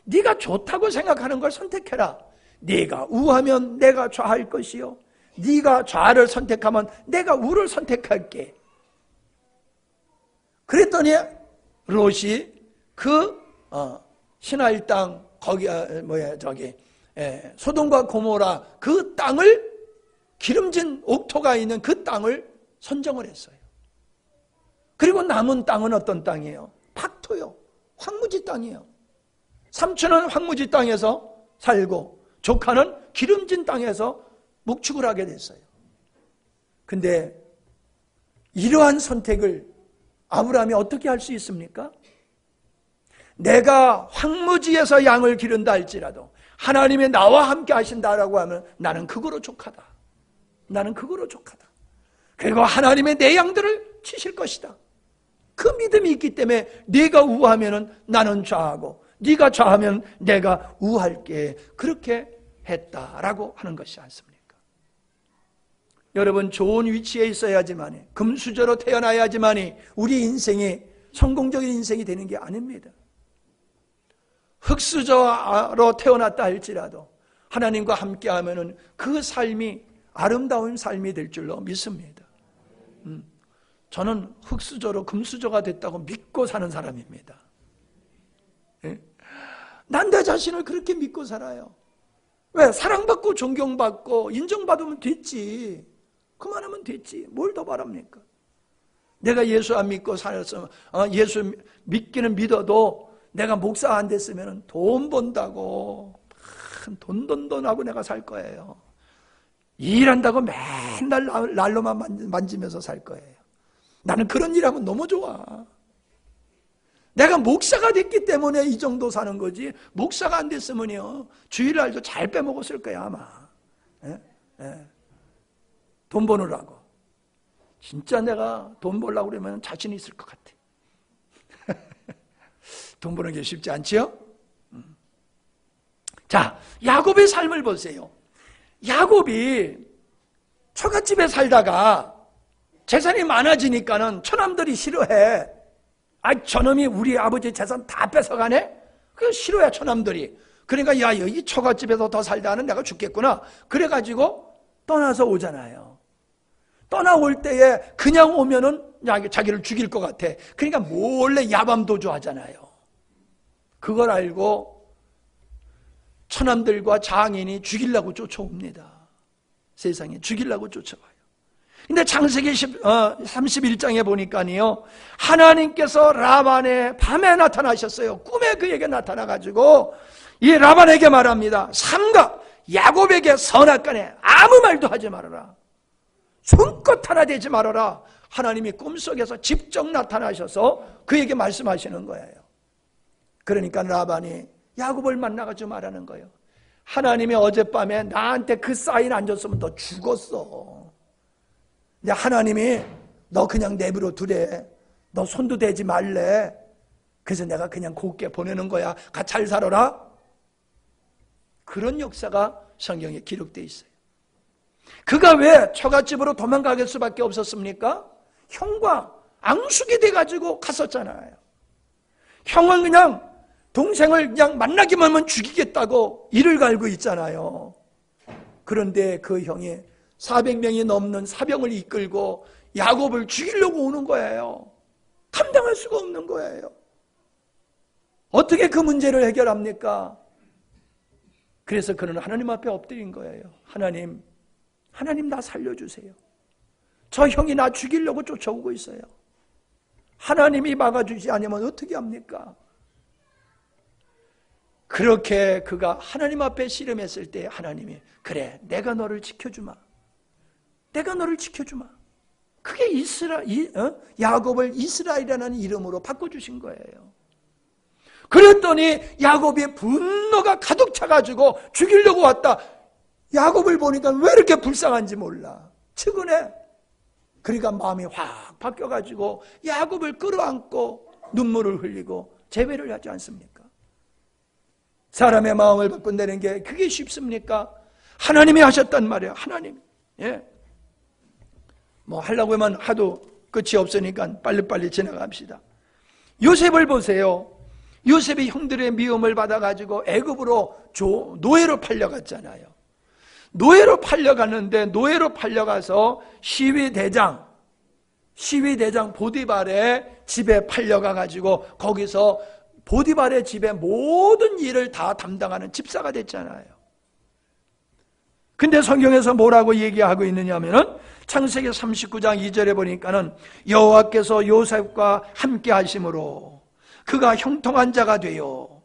네가 좋다고 생각하는 걸 선택해라. 네가 우하면 내가 좌할 것이요, 네가 좌를 선택하면 내가 우를 선택할게. 그랬더니 롯이 그 시나일 땅 거기 소돔과 고모라 그 땅을, 기름진 옥토가 있는 그 땅을 선정을 했어요. 그리고 남은 땅은 어떤 땅이에요? 팍토요. 황무지 땅이에요. 삼촌은 황무지 땅에서 살고 조카는 기름진 땅에서 목축을 하게 됐어요. 근데 이러한 선택을 아브라함이 어떻게 할 수 있습니까? 내가 황무지에서 양을 기른다 할지라도 하나님이 나와 함께 하신다라고 하면 나는 그거로 족하다. 나는 그거로 족하다. 그리고 하나님의 내 양들을 치실 것이다. 그 믿음이 있기 때문에 네가 우하면은 나는 좌하고 네가 좌하면 내가 우할게. 그렇게 했다라고 하는 것이 않습니까? 여러분, 좋은 위치에 있어야지만, 금수저로 태어나야지만 우리 인생이 성공적인 인생이 되는 게 아닙니다. 흙수저로 태어났다 할지라도 하나님과 함께하면은 그 삶이 아름다운 삶이 될 줄로 믿습니다. 저는 흙수저로 금수저가 됐다고 믿고 사는 사람입니다. 예? 난 내 자신을 그렇게 믿고 살아요. 왜? 사랑받고 존경받고 인정받으면 됐지. 그만하면 됐지. 뭘 더 바랍니까? 내가 예수 안 믿고 살았으면, 예수 믿기는 믿어도 내가 목사 안 됐으면 돈 번다고 돈 하고 내가 살 거예요. 일한다고 맨날 난로만 만지면서 살 거예요. 나는 그런 일하면 너무 좋아. 내가 목사가 됐기 때문에 이 정도 사는 거지, 목사가 안 됐으면요 주일날도 잘 빼먹었을 거야 아마. 돈 버느라고. 진짜 내가 돈 벌려고 그러면 자신 있을 것 같아. 돈 버는 게 쉽지 않지요? 자, 야곱의 삶을 보세요. 야곱이 처갓집에 살다가 재산이 많아지니까는 처남들이 싫어해. 저놈이 우리 아버지 재산 다 뺏어가네? 그거 싫어해, 처남들이. 그러니까 야, 여기 처갓집에서 더 살다는 내가 죽겠구나. 그래가지고 떠나서 오잖아요. 떠나올 때에 그냥 오면은 자기를 죽일 것 같아. 그러니까 몰래 야밤도주 하잖아요. 그걸 알고 처남들과 장인이 죽이려고 쫓아옵니다. 세상에 죽이려고 쫓아와요. 근데 창세기 31장에 보니까요, 하나님께서 라반의 밤에 나타나셨어요. 꿈에 그에게 나타나가지고 이 라반에게 말합니다. 삼가 야곱에게 선악간에 아무 말도 하지 말아라. 손끝 하나 대지 말아라. 하나님이 꿈속에서 직접 나타나셔서 그에게 말씀하시는 거예요. 그러니까 라반이 야곱을 만나가지고 말하는 거예요. 하나님이 어젯밤에 나한테 그 사인 안 줬으면 너 죽었어. 근데 하나님이 너 그냥 내버려 두래. 너 손도 대지 말래. 그래서 내가 그냥 곱게 보내는 거야. 가 잘 살아라. 그런 역사가 성경에 기록되어 있어요. 그가 왜 처갓집으로 도망가길 수밖에 없었습니까? 형과 앙숙이 돼가지고 갔었잖아요. 형은 그냥 동생을 그냥 만나기만 하면 죽이겠다고 이를 갈고 있잖아요. 그런데 그 형이 400명이 넘는 사병을 이끌고 야곱을 죽이려고 오는 거예요. 감당할 수가 없는 거예요. 어떻게 그 문제를 해결합니까? 그래서 그는 하나님 앞에 엎드린 거예요. 하나님 나 살려주세요. 저 형이 나 죽이려고 쫓아오고 있어요. 하나님이 막아주지 않으면 어떻게 합니까? 그렇게 그가 하나님 앞에 씨름했을 때 하나님이 그래 내가 너를 지켜주마. 내가 너를 지켜주마. 그게 야곱을 이스라엘이라는 이름으로 바꿔주신 거예요. 그랬더니 야곱이 분노가 가득 차가지고 죽이려고 왔다. 야곱을 보니까 왜 이렇게 불쌍한지 몰라. 측은해. 그러니까 마음이 확 바뀌어가지고 야곱을 끌어안고 눈물을 흘리고 재회를 하지 않습니까? 사람의 마음을 바꾼다는 게 그게 쉽습니까? 하나님이 하셨단 말이에요. 하나님. 예. 뭐 하려고 하면 하도 끝이 없으니까 빨리빨리 지나갑시다. 요셉을 보세요. 요셉이 형들의 미움을 받아가지고 애굽으로 노예로 팔려갔잖아요. 노예로 팔려갔는데 노예로 팔려가서 시위대장 보디발의 집에 팔려가가지고 거기서 보디발의 집에 모든 일을 다 담당하는 집사가 됐잖아요. 근데 성경에서 뭐라고 얘기하고 있느냐면은 창세기 39장 2절에 보니까는 여호와께서 요셉과 함께 하심으로 그가 형통한 자가 되어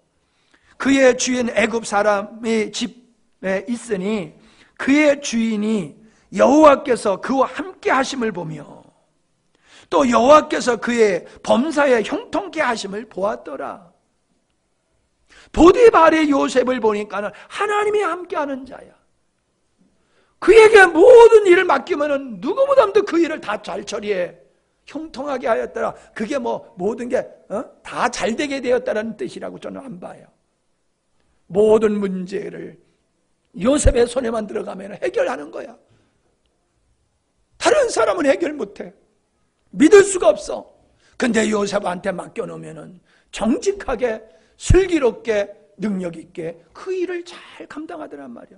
그의 주인 애굽 사람의 집에 있으니 그의 주인이 여호와께서 그와 함께 하심을 보며 또 여호와께서 그의 범사에 형통케 하심을 보았더라. 보디발의 요셉을 보니까는 하나님이 함께하는 자야. 그에게 모든 일을 맡기면은 누구보다도 그 일을 다 잘 처리해. 형통하게 하였더라. 그게 뭐 모든 게 다 잘 되게 되었다는 뜻이라고 저는 안 봐요. 모든 문제를 요셉의 손에만 들어가면 해결하는 거야. 다른 사람은 해결 못해. 믿을 수가 없어. 근데 요셉한테 맡겨놓으면 정직하게 슬기롭게 능력 있게 그 일을 잘 감당하더란 말이야.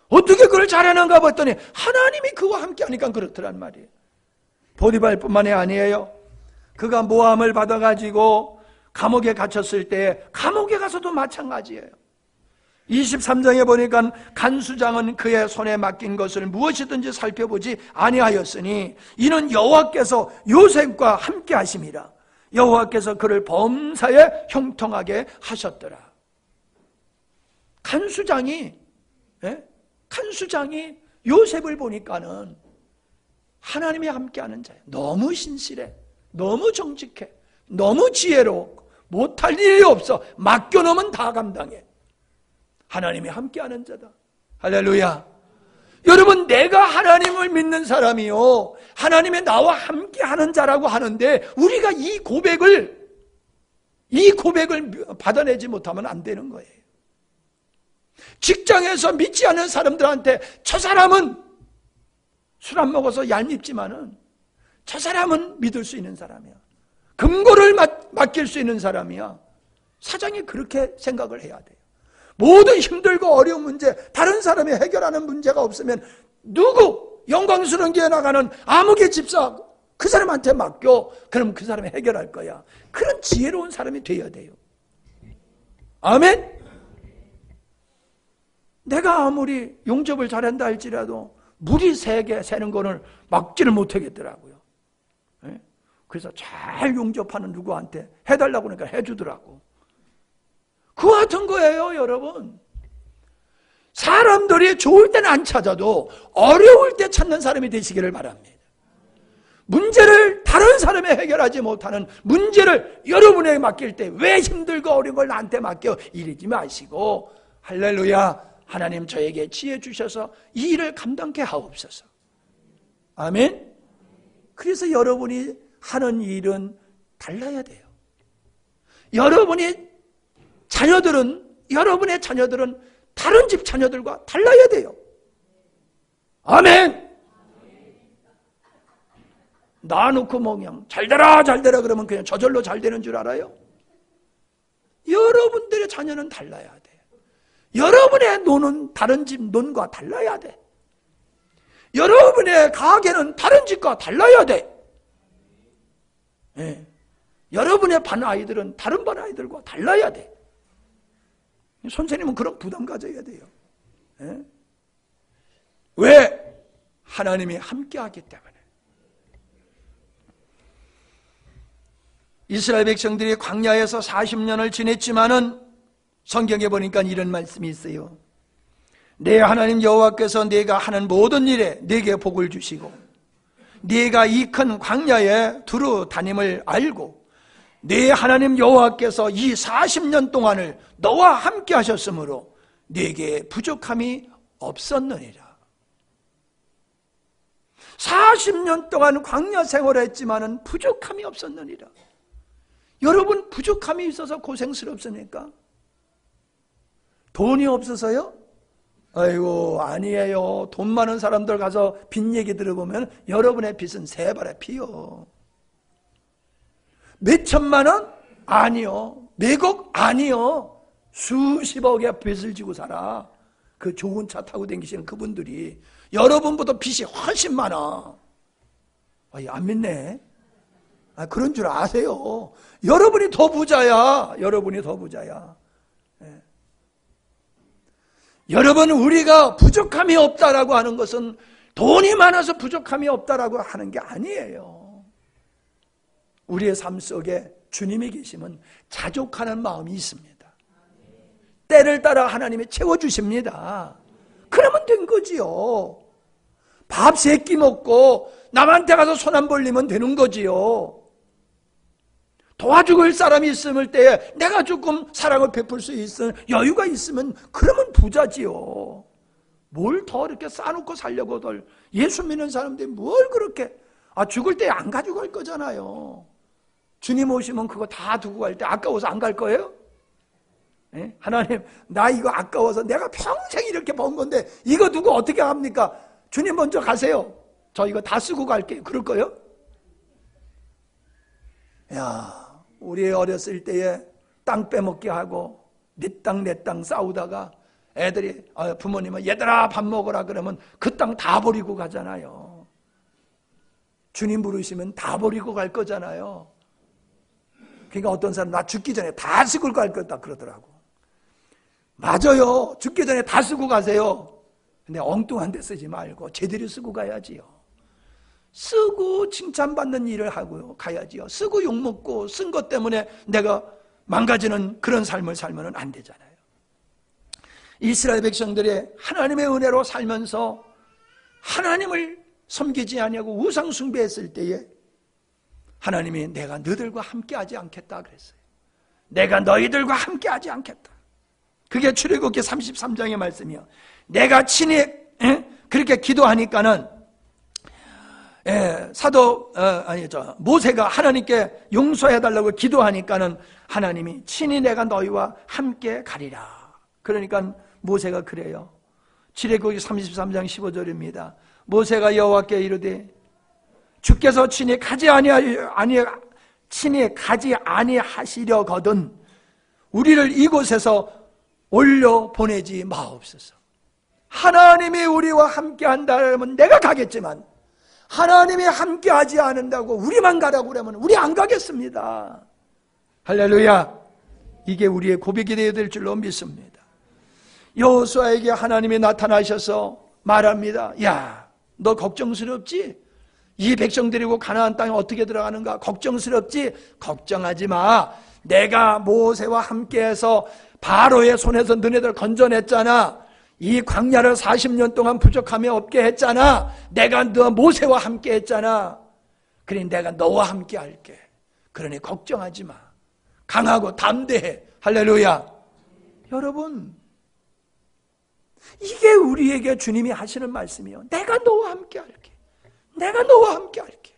어떻게 그걸 잘하는가 봤더니 하나님이 그와 함께 하니까 그렇더란 말이에요. 보디발뿐만이 아니에요. 그가 모함을 받아가지고 감옥에 갇혔을 때 감옥에 가서도 마찬가지예요. 23장에 보니까 간수장은 그의 손에 맡긴 것을 무엇이든지 살펴보지 아니하였으니 이는 여호와께서 요셉과 함께 하심이라. 여호와께서 그를 범사에 형통하게 하셨더라. 간수장이 요셉을 보니까는 하나님이 함께하는 자예요. 너무 신실해, 너무 정직해, 너무 지혜로워. 못할 일이 없어. 맡겨놓으면 다 감당해. 하나님이 함께하는 자다. 할렐루야. 여러분, 내가 하나님을 믿는 사람이요, 하나님의 나와 함께하는 자라고 하는데 우리가 이 고백을 받아내지 못하면 안 되는 거예요. 직장에서 믿지 않는 사람들한테 저 사람은 술 안 먹어서 얄밉지만은 저 사람은 믿을 수 있는 사람이야. 금고를 맡길 수 있는 사람이야. 사장이 그렇게 생각을 해야 돼요. 모든 힘들고 어려운 문제, 다른 사람이 해결하는 문제가 없으면 누구 영광스러운 교회 나가는 아무개 집사 그 사람한테 맡겨. 그럼 그 사람이 해결할 거야. 그런 지혜로운 사람이 돼야 돼요. 아멘. 내가 아무리 용접을 잘한다 할지라도 물이 세게 새는 거는 막지를 못하겠더라고요. 그래서 잘 용접하는 누구한테 해달라고 하니까 해주더라고. 그와 같은 거예요, 여러분. 사람들이 좋을 때는 안 찾아도 어려울 때 찾는 사람이 되시기를 바랍니다. 문제를 다른 사람이 해결하지 못하는 문제를 여러분에게 맡길 때 왜 힘들고 어려운 걸 나한테 맡겨 이러지 마시고 할렐루야, 하나님 저에게 지혜 주셔서 이 일을 감당케 하옵소서. 아멘. 그래서 여러분이 하는 일은 달라야 돼요. 여러분의 자녀들은 다른 집 자녀들과 달라야 돼요. 아멘. 놔놓고 뭐 그냥 잘되라 그러면 그냥 저절로 잘 되는 줄 알아요? 여러분들의 자녀는 달라야 돼. 여러분의 논은 다른 집 논과 달라야 돼. 여러분의 가게는 다른 집과 달라야 돼. 예. 여러분의 반 아이들은 다른 반 아이들과 달라야 돼. 선생님은 그런 부담 가져야 돼요. 예? 왜? 하나님이 함께하기 때문에. 이스라엘 백성들이 광야에서 40년을 지냈지만은 성경에 보니까 이런 말씀이 있어요. 내 하나님 여호와께서 네가 하는 모든 일에 네게 복을 주시고 네가 이 큰 광야에 두루 다님을 알고 네 하나님 여호와께서 이 40년 동안을 너와 함께 하셨으므로 네게 부족함이 없었느니라. 40년 동안 광야 생활을 했지만은 부족함이 없었느니라. 여러분 부족함이 있어서 고생스럽습니까? 돈이 없어서요? 아이고 아니에요. 돈 많은 사람들 가서 빚 얘기 들어보면 여러분의 빚은 세 발의 피요. 몇 천만 원? 아니요. 몇억? 아니요. 수십억의 빚을 지고 살아. 그 좋은 차 타고 다니시는 그분들이 여러분보다 빚이 훨씬 많아. 안 믿네. 그런 줄 아세요. 여러분이 더 부자야. 여러분이 더 부자야. 예. 여러분 우리가 부족함이 없다라고 하는 것은 돈이 많아서 부족함이 없다라고 하는 게 아니에요. 우리의 삶 속에 주님이 계시면 자족하는 마음이 있습니다. 때를 따라 하나님이 채워주십니다. 그러면 된 거지요. 밥 3끼 먹고 남한테 가서 손 안 벌리면 되는 거지요. 도와줄 사람이 있을 때에 내가 조금 사랑을 베풀 수 있는 여유가 있으면 그러면 부자지요. 뭘 더 이렇게 싸놓고 살려고들. 예수 믿는 사람들이 뭘 그렇게 죽을 때 안 가지고 갈 거잖아요. 주님 오시면 그거 다 두고 갈 때 아까워서 안 갈 거예요? 네? 하나님 나 이거 아까워서 내가 평생 이렇게 번 건데 이거 두고 어떻게 합니까? 주님 먼저 가세요. 저 이거 다 쓰고 갈게요. 그럴 거예요? 야, 우리 어렸을 때에 땅 빼먹게 하고 네 땅 싸우다가 애들이 부모님은 얘들아 밥 먹으라 그러면 그 땅 다 버리고 가잖아요. 주님 부르시면 다 버리고 갈 거잖아요. 그러니까 어떤 사람 나 죽기 전에 다 쓰고 갈 거다 그러더라고. 맞아요. 죽기 전에 다 쓰고 가세요. 근데 엉뚱한 데 쓰지 말고 제대로 쓰고 가야지요. 쓰고 칭찬받는 일을 하고요 가야지요. 쓰고 욕먹고 쓴 것 때문에 내가 망가지는 그런 삶을 살면 안 되잖아요. 이스라엘 백성들이 하나님의 은혜로 살면서 하나님을 섬기지 아니하고 우상 숭배했을 때에 하나님이 내가 너희들과 함께하지 않겠다 그랬어요. 내가 너희들과 함께하지 않겠다. 그게 출애굽기 33장의 말씀이요. 내가 친히 그렇게 기도하니까는 모세가 하나님께 용서해달라고 기도하니까는 하나님이 친히 내가 너희와 함께 가리라. 그러니까 모세가 그래요. 출애굽기 33장 15절입니다. 모세가 여호와께 이르되 주께서 친히 가지 아니하시려거든 우리를 이곳에서 올려 보내지 마옵소서. 하나님이 우리와 함께 한다면 내가 가겠지만 하나님이 함께 하지 않는다고 우리만 가라고 그러면 우리 안 가겠습니다. 할렐루야. 이게 우리의 고백이 되어야 될 줄로 믿습니다. 여호수아에게 하나님이 나타나셔서 말합니다. 야, 너 걱정스럽지? 이 백성 데리고 가나안 땅에 어떻게 들어가는가 걱정스럽지? 걱정하지 마. 내가 모세와 함께해서 바로의 손에서 너네들 건져냈잖아. 이 광야를 40년 동안 부족함이 없게 했잖아. 내가 너 모세와 함께 했잖아. 그러니 내가 너와 함께 할게. 그러니 걱정하지 마. 강하고 담대해. 할렐루야. 여러분, 이게 우리에게 주님이 하시는 말씀이요. 내가 너와 함께 할게. 내가 너와 함께 할게.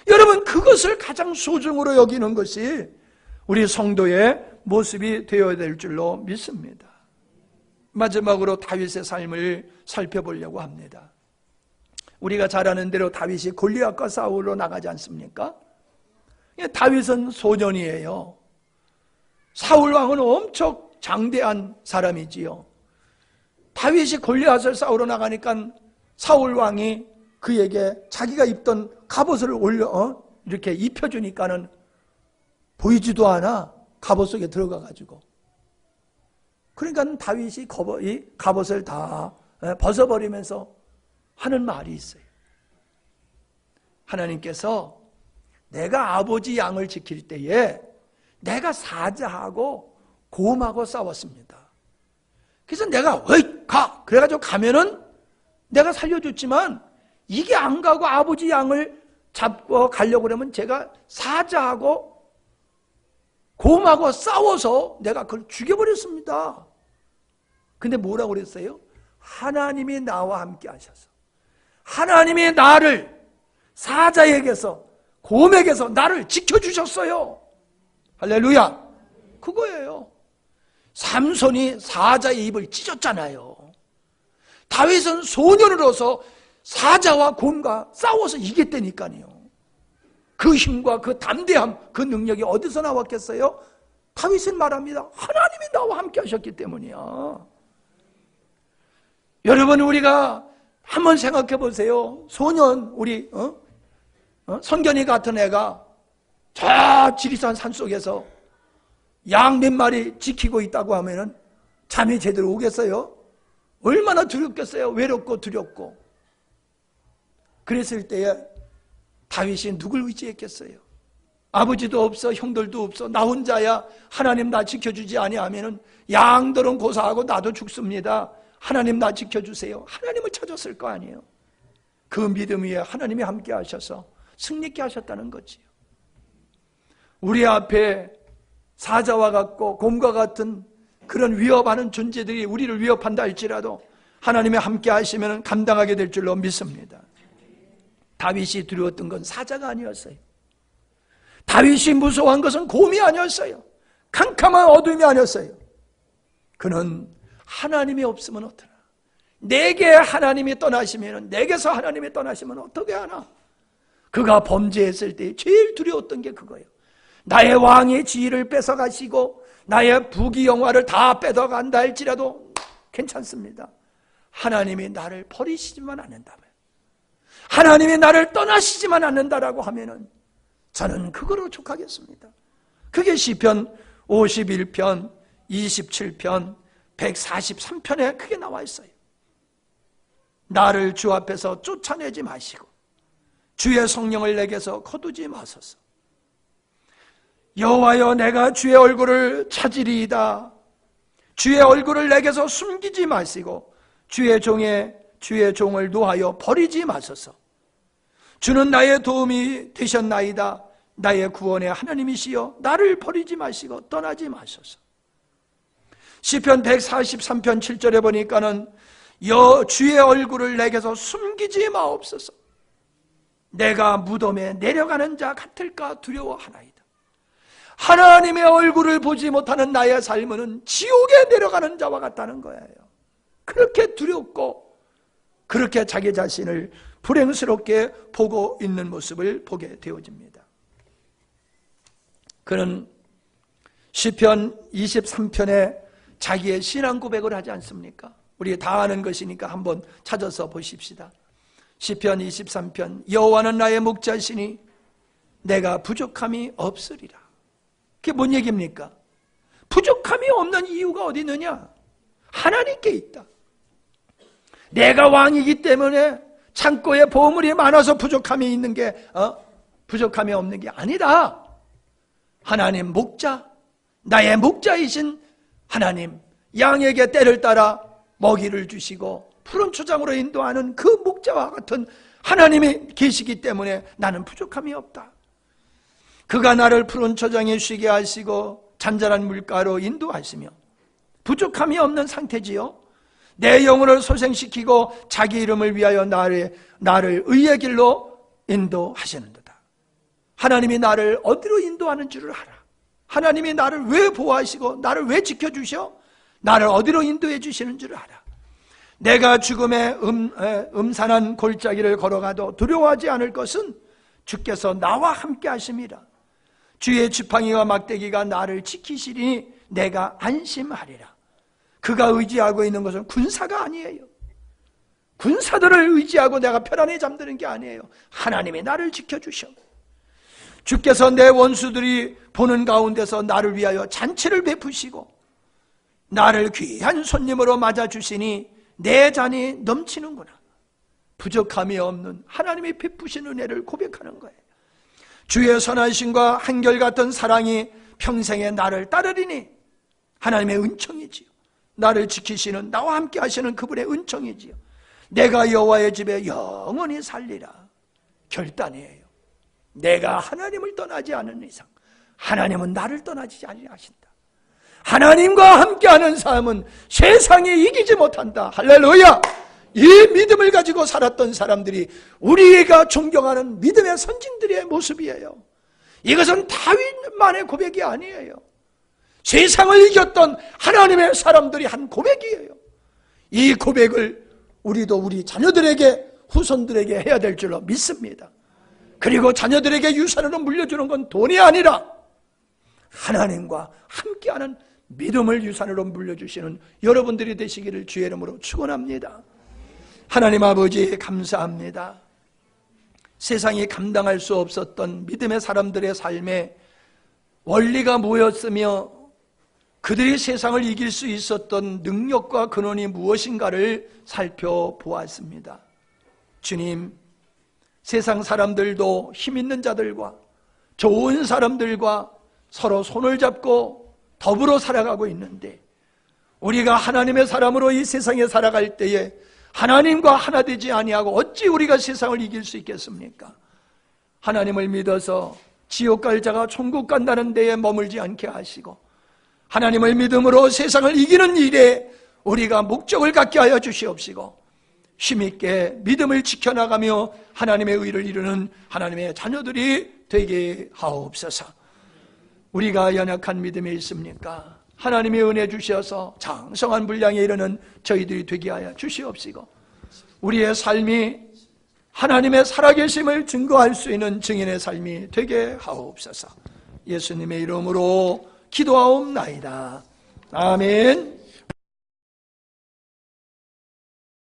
여러분, 그것을 가장 소중으로 여기는 것이 우리 성도의 모습이 되어야 될 줄로 믿습니다. 마지막으로 다윗의 삶을 살펴보려고 합니다. 우리가 잘 아는 대로 다윗이 골리앗과 싸우러 나가지 않습니까? 다윗은 소년이에요. 사울 왕은 엄청 장대한 사람이지요. 다윗이 골리앗을 싸우러 나가니까 사울 왕이 그에게 자기가 입던 갑옷을 이렇게 입혀주니까는 보이지도 않아. 갑옷 속에 들어가가지고. 그러니까 다윗이 이 갑옷을 다 벗어버리면서 하는 말이 있어요. 하나님께서 내가 아버지 양을 지킬 때에 내가 사자하고 곰하고 싸웠습니다. 그래서 내가 가! 그래가지고 가면은 내가 살려줬지만 이게 안 가고 아버지 양을 잡고 가려고 그러면 제가 사자하고 곰하고 싸워서 내가 그걸 죽여버렸습니다. 근데 뭐라고 그랬어요? 하나님이 나와 함께 하셔서 하나님이 나를 사자에게서 곰에게서 나를 지켜주셨어요. 할렐루야. 그거예요. 삼손이 사자의 입을 찢었잖아요. 다윗은 소년으로서 사자와 곰과 싸워서 이겼다니까요. 그 힘과 그 담대함, 그 능력이 어디서 나왔겠어요? 다윗은 말합니다. 하나님이 나와 함께 하셨기 때문이야. 여러분, 우리가 한번 생각해 보세요. 소년, 우리 선견이 같은 애가 저 지리산 산속에서 양 몇 마리 지키고 있다고 하면은 잠이 제대로 오겠어요? 얼마나 두렵겠어요? 외롭고 두렵고. 그랬을 때에 다윗이 누굴 의지했겠어요? 아버지도 없어, 형들도 없어, 나 혼자야. 하나님 나 지켜주지 아니하면은 양들은 고사하고 나도 죽습니다. 하나님 나 지켜주세요. 하나님을 찾았을 거 아니에요. 그 믿음 위에 하나님이 함께 하셔서 승리케 하셨다는 거지요. 우리 앞에 사자와 같고 곰과 같은 그런 위협하는 존재들이 우리를 위협한다 할지라도 하나님이 함께 하시면 감당하게 될 줄로 믿습니다. 다윗이 두려웠던 건 사자가 아니었어요. 다윗이 무서워한 것은 곰이 아니었어요. 캄캄한 어둠이 아니었어요. 그는 하나님이 없으면 어떠나, 내게 하나님이 떠나시면, 내게서 하나님이 떠나시면 어떻게 하나? 그가 범죄했을 때 제일 두려웠던 게 그거예요. 나의 왕의 지위를 뺏어가시고 나의 부귀영화를 다 뺏어간다 할지라도 괜찮습니다. 하나님이 나를 버리시지만 않는다면, 하나님이 나를 떠나시지만 않는다라고 하면은 저는 그거로 족하겠습니다. 그게 시편 51편, 27편, 143편에 그게 나와 있어요. 나를 주 앞에서 쫓아내지 마시고 주의 성령을 내게서 거두지 마소서. 여호와여, 내가 주의 얼굴을 찾으리이다. 주의 얼굴을 내게서 숨기지 마시고 주의 종을 노하여 버리지 마소서. 주는 나의 도움이 되셨나이다. 나의 구원의 하나님이시여, 나를 버리지 마시고 떠나지 마소서. 시편 143편 7절에 보니까는 주의 얼굴을 내게서 숨기지 마옵소서. 내가 무덤에 내려가는 자 같을까 두려워하나이다. 하나님의 얼굴을 보지 못하는 나의 삶은 지옥에 내려가는 자와 같다는 거예요. 그렇게 두렵고 그렇게 자기 자신을 불행스럽게 보고 있는 모습을 보게 되어집니다. 그는 시편 23편에 자기의 신앙 고백을 하지 않습니까? 우리 다 아는 것이니까 한번 찾아서 보십시다. 시편 23편, 여호와는 나의 목자시니 내가 부족함이 없으리라. 그게 뭔 얘기입니까? 부족함이 없는 이유가 어디 있느냐? 하나님께 있다. 내가 왕이기 때문에 창고에 보물이 많아서 부족함이 있는 게 부족함이 없는 게 아니다. 하나님 목자, 나의 목자이신 하나님, 양에게 때를 따라 먹이를 주시고 푸른 초장으로 인도하는 그 목자와 같은 하나님이 계시기 때문에 나는 부족함이 없다. 그가 나를 푸른 초장에 쉬게 하시고 잔잔한 물가로 인도하시며 부족함이 없는 상태지요. 내 영혼을 소생시키고 자기 이름을 위하여 나를 의의 길로 인도하시는도다. 하나님이 나를 어디로 인도하는 줄을 알아. 하나님이 나를 왜 보호하시고 나를 왜 지켜주셔? 나를 어디로 인도해 주시는 줄을 알아. 내가 죽음의 음산한 골짜기를 걸어가도 두려워하지 않을 것은 주께서 나와 함께 하심이라. 주의 지팡이와 막대기가 나를 지키시리니 내가 안심하리라. 그가 의지하고 있는 것은 군사가 아니에요. 군사들을 의지하고 내가 편안히 잠드는 게 아니에요. 하나님이 나를 지켜주셔. 주께서 내 원수들이 보는 가운데서 나를 위하여 잔치를 베푸시고 나를 귀한 손님으로 맞아주시니 내 잔이 넘치는구나. 부족함이 없는 하나님이 베푸신 은혜를 고백하는 거예요. 주의 선하심과 한결같은 사랑이 평생에 나를 따르리니 하나님의 은총이지요. 나를 지키시는, 나와 함께 하시는 그분의 은총이지요. 내가 여호와의 집에 영원히 살리라. 결단이에요. 내가 하나님을 떠나지 않는 이상 하나님은 나를 떠나지 아니하신다. 하나님과 함께하는 삶은 세상이 이기지 못한다. 할렐루야. 이 믿음을 가지고 살았던 사람들이 우리가 존경하는 믿음의 선진들의 모습이에요. 이것은 다윗만의 고백이 아니에요. 세상을 이겼던 하나님의 사람들이 한 고백이에요. 이 고백을 우리도 우리 자녀들에게, 후손들에게 해야 될 줄로 믿습니다. 그리고 자녀들에게 유산으로 물려주는 건 돈이 아니라 하나님과 함께하는 믿음을 유산으로 물려주시는 여러분들이 되시기를 주의 이름으로 축원합니다. 하나님 아버지 감사합니다. 세상이 감당할 수 없었던 믿음의 사람들의 삶에 원리가 뭐였으며 그들이 세상을 이길 수 있었던 능력과 근원이 무엇인가를 살펴보았습니다. 주님, 세상 사람들도 힘 있는 자들과 좋은 사람들과 서로 손을 잡고 더불어 살아가고 있는데 우리가 하나님의 사람으로 이 세상에 살아갈 때에 하나님과 하나 되지 아니하고 어찌 우리가 세상을 이길 수 있겠습니까? 하나님을 믿어서 지옥 갈 자가 천국 간다는 데에 머물지 않게 하시고 하나님을 믿음으로 세상을 이기는 일에 우리가 목적을 갖게 하여 주시옵시고 힘있게 믿음을 지켜나가며 하나님의 의를 이루는 하나님의 자녀들이 되게 하옵소서. 우리가 연약한 믿음이 있습니까? 하나님의 은혜 주셔서 장성한 분량에 이르는 저희들이 되게 하여 주시옵시고 우리의 삶이 하나님의 살아계심을 증거할 수 있는 증인의 삶이 되게 하옵소서. 예수님의 이름으로 기도하옵나이다. 아멘.